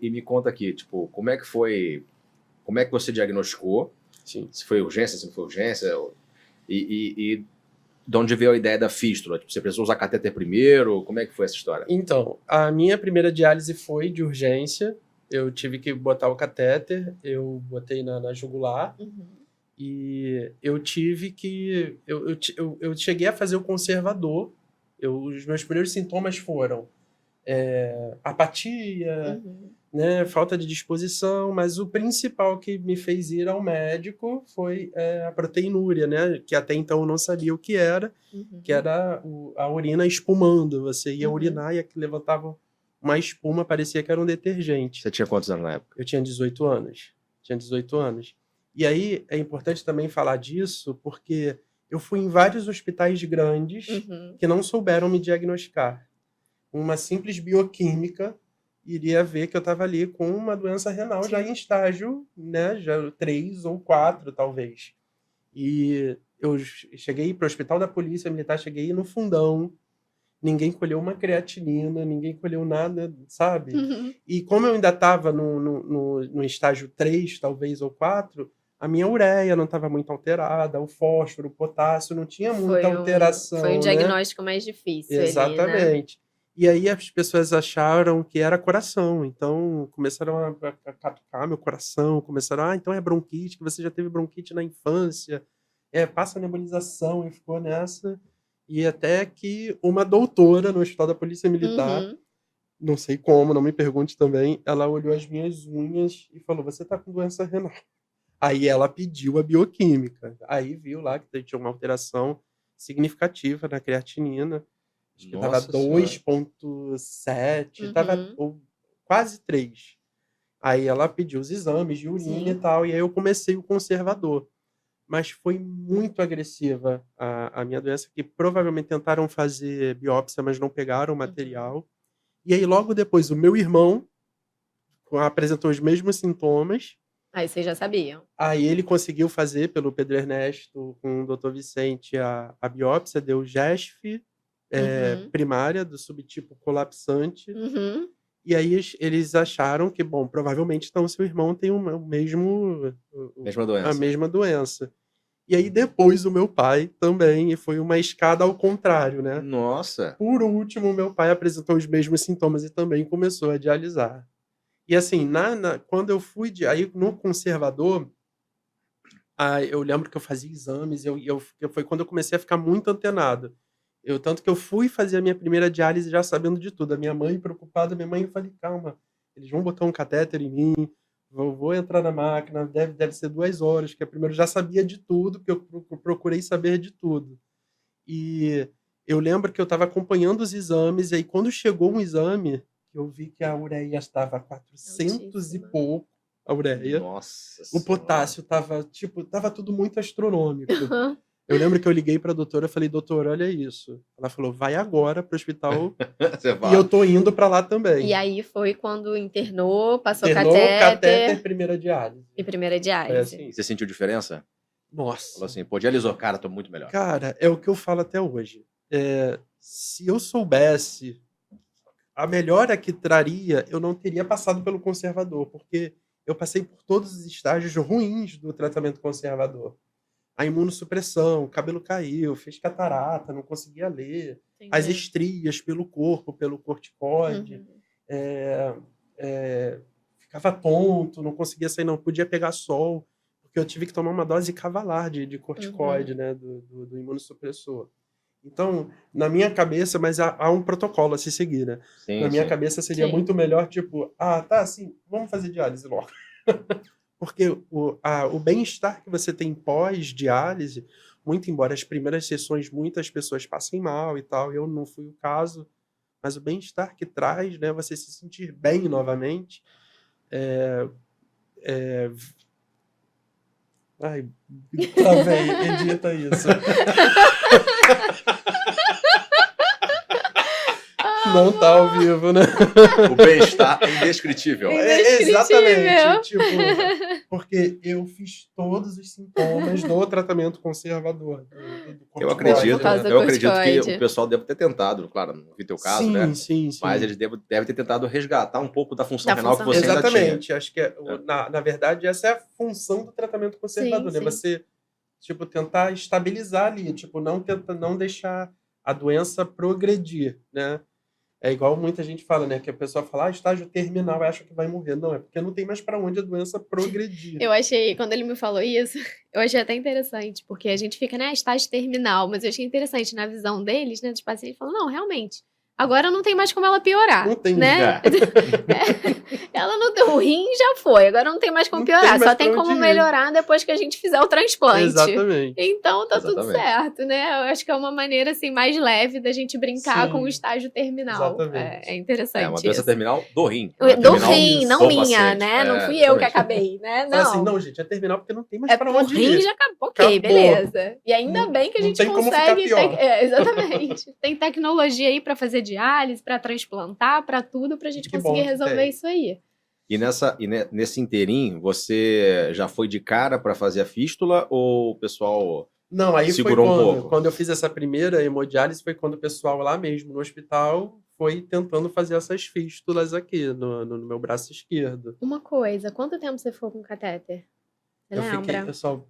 E me conta aqui, tipo, como é que você diagnosticou? Sim. Se foi urgência, se não foi urgência, e de onde veio a ideia da fístula? Tipo, você precisou usar catéter primeiro? Como é que foi essa história? Então, a minha primeira diálise foi de urgência. Eu tive que botar o catéter, eu botei na jugular. E eu tive que... Eu cheguei a fazer o conservador. Os meus primeiros sintomas foram apatia, né, falta de disposição, mas o principal que me fez ir ao médico foi a proteinúria, né, que até então eu não sabia o que era, que era a urina espumando. Você ia urinar e aqui levantava uma espuma, parecia que era um detergente. Você tinha quantos anos na época? Eu tinha 18 anos. E aí é importante também falar disso, porque eu fui em vários hospitais grandes que não souberam me diagnosticar. Uma simples bioquímica iria ver que eu estava ali com uma doença renal já em estágio, né, já 3 ou 4, talvez. E eu cheguei para o hospital da Polícia Militar, cheguei no fundão, ninguém colheu uma creatinina, ninguém colheu nada, sabe? E como eu ainda estava no estágio 3, talvez, ou 4, a minha ureia não estava muito alterada, o fósforo, o potássio, não tinha muita alteração. Foi um diagnóstico mais difícil. Exatamente. Ali, né? E aí as pessoas acharam que era coração, então começaram a catucar meu coração, começaram, então é bronquite, que você já teve bronquite na infância, passa nebulização, e ficou nessa. E até que uma doutora no Hospital da Polícia Militar, não sei como, não me pergunte também, ela olhou as minhas unhas e falou, você tá com doença renal. Aí ela pediu a bioquímica, aí viu lá que tinha uma alteração significativa na creatinina, acho que estava 2,7, estava quase 3. Aí ela pediu os exames de urina e tal, e aí eu comecei o conservador. Mas foi muito agressiva a minha doença, que provavelmente tentaram fazer biópsia, mas não pegaram o material. E aí logo depois o meu irmão apresentou os mesmos sintomas. Aí vocês já sabiam. Aí ele conseguiu fazer pelo Pedro Ernesto com o Dr. Vicente a biópsia, deu GESF, primária do subtipo colapsante. E aí eles acharam que, bom, provavelmente então seu irmão tem a mesma doença. E aí depois o meu pai também, e foi uma escada ao contrário, né? Nossa! Por último, meu pai apresentou os mesmos sintomas e também começou a dialisar. E assim, quando eu fui, aí no conservador, eu lembro que eu fazia exames, foi quando eu comecei a ficar muito antenado. Tanto que eu fui fazer a minha primeira diálise já sabendo de tudo. A minha mãe preocupada, eu falei, calma, eles vão botar um catéter em mim, vou entrar na máquina, deve ser 2 horas, que primeiro eu já sabia de tudo, porque eu procurei saber de tudo. E eu lembro que eu estava acompanhando os exames, e aí quando chegou um exame, eu vi que a ureia estava 400 e pouco, a ureia. Nossa O potássio tava tudo muito astronômico. Eu lembro que eu liguei pra doutora e falei, doutora, olha isso. Ela falou, vai agora pro hospital e eu tô indo pra lá também. E aí foi quando internou, passou catéter, primeira diálise. E primeira diálise. Assim. Você sentiu diferença? Nossa. Falou assim, pô, dialisou, cara, tô muito melhor. Cara, é o que eu falo até hoje. Se eu soubesse a melhora que traria, eu não teria passado pelo conservador, porque eu passei por todos os estágios ruins do tratamento conservador. A imunossupressão, o cabelo caiu, fez catarata, não conseguia ler. Entendi. As estrias pelo corpo, pelo corticoide. Ficava tonto, não conseguia sair, não podia pegar sol, porque eu tive que tomar uma dose cavalar de corticoide, né, do imunossupressor. Então, na minha cabeça, mas há um protocolo a se seguir, né? Sim, na minha cabeça seria muito melhor, tipo, tá, assim, vamos fazer diálise logo. Porque o bem-estar que você tem pós-diálise, muito embora as primeiras sessões muitas pessoas passem mal e tal, eu não fui o caso, mas o bem-estar que traz, né, você se sentir bem novamente, Ai, travei, edita isso. Não tá ao vivo, né? O bem-estar é indescritível. Exatamente. Tipo, porque eu fiz todos os sintomas do tratamento conservador. Eu corticoide, acredito, né? eu acredito que corticoide. o pessoal deve ter tentado, claro, não vi teu caso, Sim, né? sim. Mas eles devem ter tentado resgatar um pouco da função Da renal que função você ainda tinha. Exatamente. Acho que, na verdade, essa é a função do tratamento conservador, né? Sim. Você, tipo, tentar estabilizar ali, tipo, não deixar a doença progredir, né? É igual muita gente fala, né? Que a pessoa fala, estágio terminal, acha que vai morrer. Não, é porque não tem mais para onde a doença progredir. Eu achei, quando ele me falou isso, eu achei até interessante, porque a gente fica, né, estágio terminal, mas eu achei interessante na visão deles, né, dos pacientes, falando, não, realmente, agora não tem mais como ela piorar, Não tem, né? Ela não tem, o rim já foi, agora não tem mais como Não piorar, tem mais só tem pra como onde ir. melhorar depois que a gente fizer o transplante. Exatamente. Então tá tudo Exatamente. certo, né? Eu acho que é uma maneira assim mais leve da gente brincar Sim. com o estágio terminal. Exatamente. É interessante. É uma doença isso. terminal do rim. Do terminal rim, não do minha, paciente. né? Não É, fui eu que exatamente. acabei, né? Fala assim, Não. não, gente, é terminal porque não tem mais É para por onde rim ir. já acabou. Ok, Acabou. beleza. E ainda Não- bem que a não gente tem como ficar consegue. pior. Exatamente. Tem tecnologia aí pra fazer diálise, pra transplantar, pra tudo, pra gente Que bom conseguir que resolver tem. isso aí. Nesse inteirinho, você já foi de cara para fazer a fístula ou o pessoal Não, aí foi segurou um pouco? quando eu fiz essa primeira hemodiálise, foi quando o pessoal lá mesmo no hospital foi tentando fazer essas fístulas aqui no meu braço esquerdo. Uma coisa, quanto tempo você ficou com catéter? Você lembra? Eu só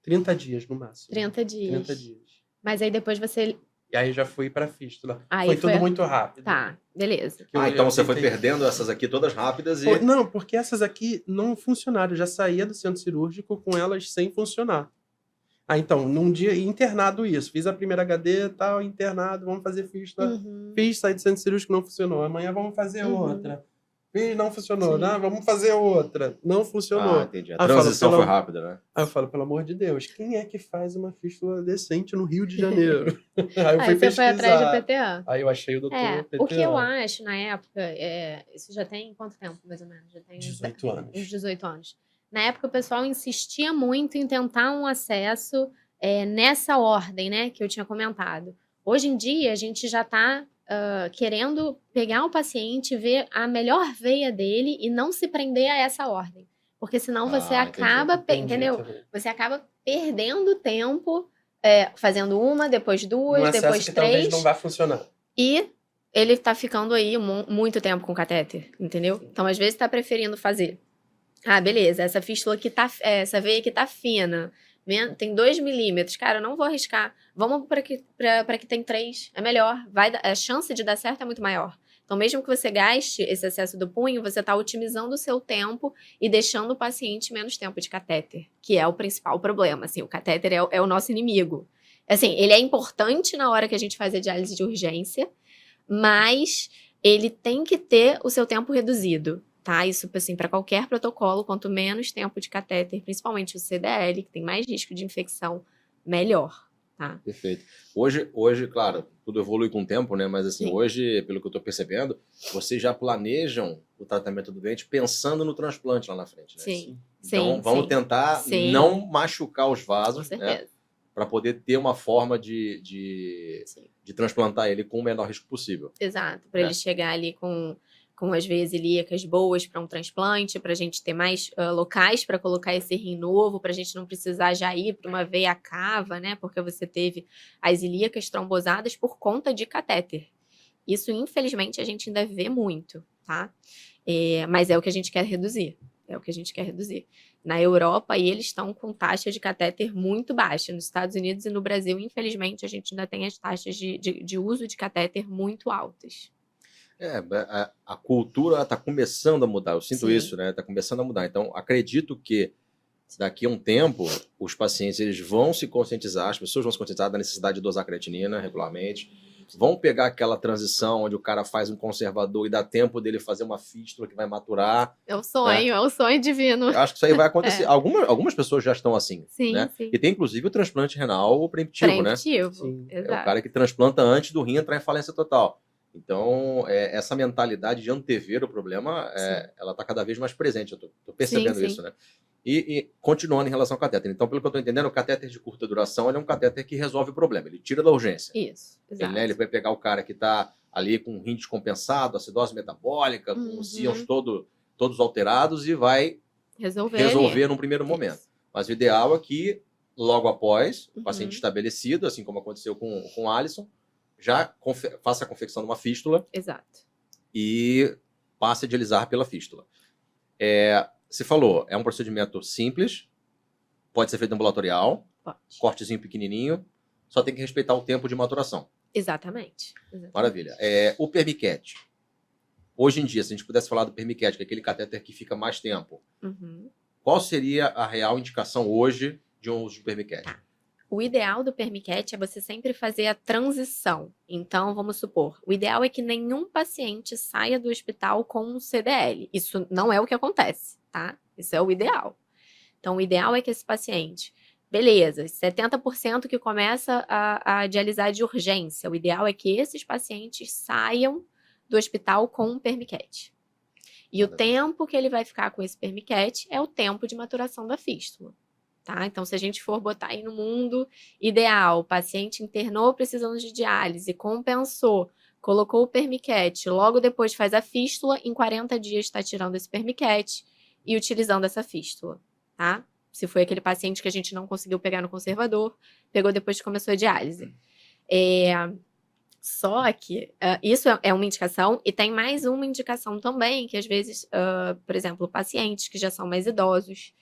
30 dias no máximo. 30 dias. 30 dias. Mas aí depois você. E aí já fui pra fístula. Aí Foi foi- tudo muito rápido. Tá, beleza. Que eu- Então eu você foi tentei- perdendo essas aqui todas rápidas e... Não, porque essas aqui não funcionaram. Eu já saía do centro cirúrgico com elas sem funcionar. Então, num dia, internado isso. Fiz a primeira HD e tal, internado, vamos fazer fístula. Uhum. Fiz, saí do centro cirúrgico, não funcionou. Amanhã vamos fazer Uhum. outra. Fiz, não funcionou. Sim. Não, vamos fazer outra. Não funcionou. entendi. A Aí eu falo, transição foi rápida, né? Aí eu falo, pelo amor de Deus, quem é que faz uma fístula decente no Rio de Janeiro? Aí eu fui Aí você foi atrás de pesquisar. PTA. Aí eu achei o doutor PTA. O que eu acho, na época, isso já tem quanto tempo, mais ou menos? Já tem 18 anos. uns 18 anos. Na época, o pessoal insistia muito em tentar um acesso nessa ordem, né, que eu tinha comentado. Hoje em dia, a gente já está querendo pegar o paciente, ver a melhor veia dele e não se prender a essa ordem. Porque senão você acaba, entendeu? Você acaba perdendo tempo fazendo uma, depois duas, Um depois acesso que talvez três. não vai funcionar. E ele tá ficando aí muito tempo com catéter, entendeu? Então, às vezes, tá preferindo fazer. Ah, beleza, essa fístula aqui essa veia aqui tá fina, tem 2 milímetros. Cara, eu não vou arriscar. Vamos para que tem 3. É melhor. A chance de dar certo é muito maior. Então, mesmo que você gaste esse excesso do punho, você está otimizando o seu tempo e deixando o paciente menos tempo de catéter, que é o principal problema. Assim, o catéter é o nosso inimigo. Assim, ele é importante na hora que a gente faz a diálise de urgência, mas ele tem que ter o seu tempo reduzido, tá? Isso, assim, para qualquer protocolo, quanto menos tempo de catéter, principalmente o CDL, que tem mais risco de infecção, melhor, tá? Perfeito. Hoje, claro, tudo evolui com o tempo, né? Mas assim, Sim. hoje, pelo que eu tô percebendo, vocês já planejam o tratamento do doente pensando no transplante lá na frente, né? Sim. Então, sim, vamos sim. tentar Sim. não machucar os Com vasos, né? certeza. Para poder ter uma forma de Sim. transplantar ele com o menor risco possível. Exato, para ele chegar ali com as veias ilíacas boas para um transplante, para a gente ter mais locais para colocar esse rim novo, para a gente não precisar já ir para uma veia cava, né? Porque você teve as ilíacas trombosadas por conta de catéter. Isso, infelizmente, a gente ainda vê muito, tá? Mas é o que a gente quer reduzir. É o que a gente quer reduzir. Na Europa, eles estão com taxa de catéter muito baixa. Nos Estados Unidos e no Brasil, infelizmente, a gente ainda tem as taxas de uso de catéter muito altas. A cultura está começando a mudar, eu sinto Sim. isso, né? Está começando a mudar. Então, acredito que daqui a um tempo, os pacientes eles vão se conscientizar, as pessoas vão se conscientizar da necessidade de dosar creatinina regularmente, vão pegar aquela transição onde o cara faz um conservador e dá tempo dele fazer uma fístula que vai maturar. É o sonho, é o sonho divino. Eu acho que isso aí vai acontecer. Algumas pessoas já estão assim, Sim, né? sim. E tem, inclusive, o transplante renal preemptivo, né? Sim. É o Exato. cara que transplanta antes do rim entrar em falência total. Então, essa mentalidade de antever o problema, ela está cada vez mais presente. Eu estou percebendo Sim, isso, né? E continuando em relação ao catéter. Então, pelo que eu estou entendendo, o catéter de curta duração ele é um catéter que resolve o problema. Ele tira da urgência. Isso, exato. Ele vai pegar o cara que está ali com rim descompensado, acidose metabólica, com Uhum. os íons todos alterados e vai resolver num primeiro momento. Isso. Mas o ideal é que, logo após, o Uhum. paciente estabelecido, assim como aconteceu com o Alisson, já faça a confecção de uma fístula Exato. e passe a dialisar pela fístula. Você falou, é um procedimento simples, pode ser feito ambulatorial, Pode. cortezinho pequenininho, só tem que respeitar o tempo de maturação. Exatamente. Maravilha. O permiquete. Hoje em dia, se a gente pudesse falar do permiquete, que é aquele catéter que fica mais tempo, Uhum. qual seria a real indicação hoje de um uso de permiquete? O ideal do permiquete é você sempre fazer a transição. Então, vamos supor, o ideal é que nenhum paciente saia do hospital com um CDL. Isso não é o que acontece, tá? Isso é o ideal. Então, o ideal é que esse paciente, beleza, 70% que começa a dialisar de urgência. O ideal é que esses pacientes saiam do hospital com um permiquete. E o tempo que ele vai ficar com esse permiquete é o tempo de maturação da fístula. Tá? Então, se a gente for botar aí no mundo ideal, o paciente internou precisando de diálise, compensou, colocou o permiquete, logo depois faz a fístula, em 40 dias está tirando esse permiquete e utilizando essa fístula. Tá? Se foi aquele paciente que a gente não conseguiu pegar no conservador, pegou depois que começou a diálise. Só que isso é uma indicação, e tem mais uma indicação também, que às vezes, por exemplo, pacientes que já são mais idosos,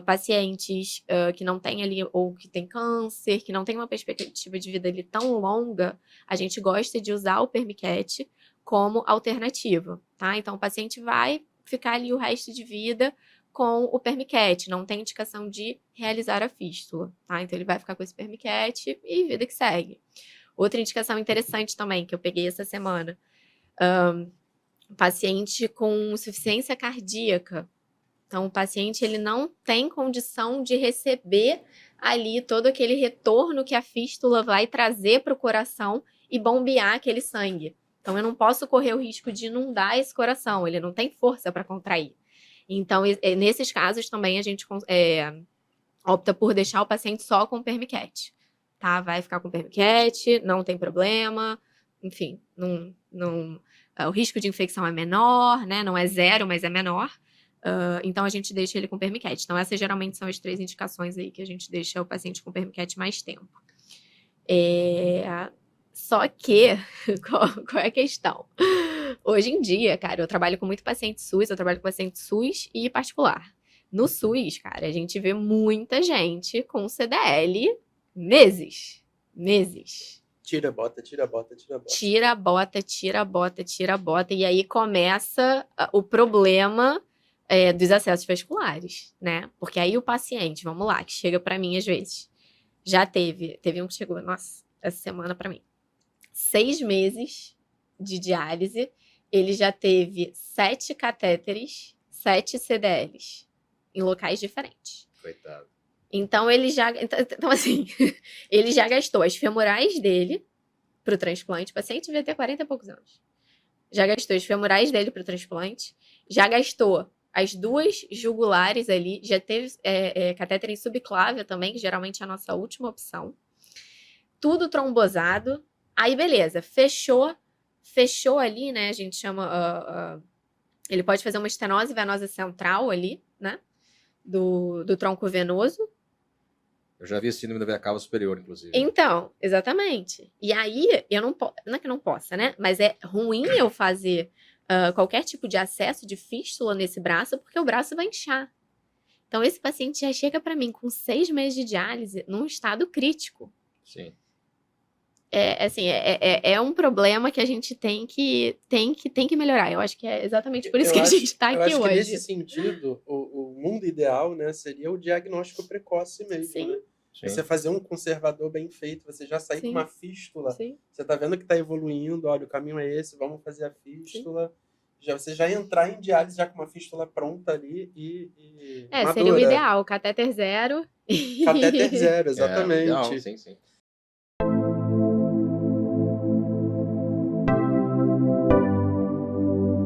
pacientes que não têm ali, ou que têm câncer, que não têm uma perspectiva de vida ali tão longa, a gente gosta de usar o permiquete como alternativa, tá? Então, o paciente vai ficar ali o resto de vida com o permiquete, não tem indicação de realizar a fístula, tá? Então, ele vai ficar com esse permiquete e vida que segue. Outra indicação interessante também, que eu peguei essa semana, paciente com insuficiência cardíaca. Então, o paciente ele não tem condição de receber ali todo aquele retorno que a fístula vai trazer para o coração e bombear aquele sangue. Então, eu não posso correr o risco de inundar esse coração, ele não tem força para contrair. Então, nesses casos também a gente opta por deixar o paciente só com o permiquete. Tá? Vai ficar com o permiquete, não tem problema, enfim, o risco de infecção é menor, né? Não é zero, mas é menor. Então, a gente deixa ele com permiquete. Então, essas geralmente são as 3 indicações aí que a gente deixa o paciente com permiquete mais tempo. Só que, qual é a questão? Hoje em dia, cara, eu trabalho com muito paciente SUS, eu trabalho com paciente SUS e particular. No SUS, cara, a gente vê muita gente com CDL meses. Tira a bota, tira a bota, tira a bota. Tira a bota, tira a bota, tira a bota. E aí começa o problema dos acessos vasculares, né? Porque aí o paciente, vamos lá, que chega pra mim às vezes, já teve um que chegou, nossa, essa semana pra mim, 6 meses de diálise, ele já teve 7 catéteres, 7 CDLs, em locais diferentes. Coitado. Então, então, assim, ele já gastou as femorais dele pro transplante. O paciente devia ter 40 e poucos anos. Já gastou as femorais dele pro transplante. Já gastou as 2 jugulares ali. Já teve catéter em subclávia também, que geralmente é a nossa última opção. Tudo trombosado. Aí, beleza. Fechou ali, né? A gente chama... ele pode fazer uma estenose venosa central ali, né? Do tronco venoso. Eu já vi esse síndrome da veia cava superior, inclusive. Então, exatamente. E aí, não é que não possa, né? Mas é ruim eu fazer qualquer tipo de acesso de fístula nesse braço, porque o braço vai inchar. Então, esse paciente já chega para mim com 6 meses de diálise num estado crítico. Sim. É um problema que a gente tem que melhorar. Eu acho que é exatamente por isso que a gente está aqui eu acho hoje. Que nesse sentido, o mundo ideal, né, seria o diagnóstico precoce mesmo. Sim. Né? Sim. Você fazer um conservador bem feito, você já sair Sim. com uma fístula. Sim. Você tá vendo que tá evoluindo, olha, o caminho é esse, vamos fazer a fístula. Você já entrar em diálise já com uma fístula pronta ali e madura. Seria o ideal, catéter zero. Catéter zero, exatamente. Ideal, sim.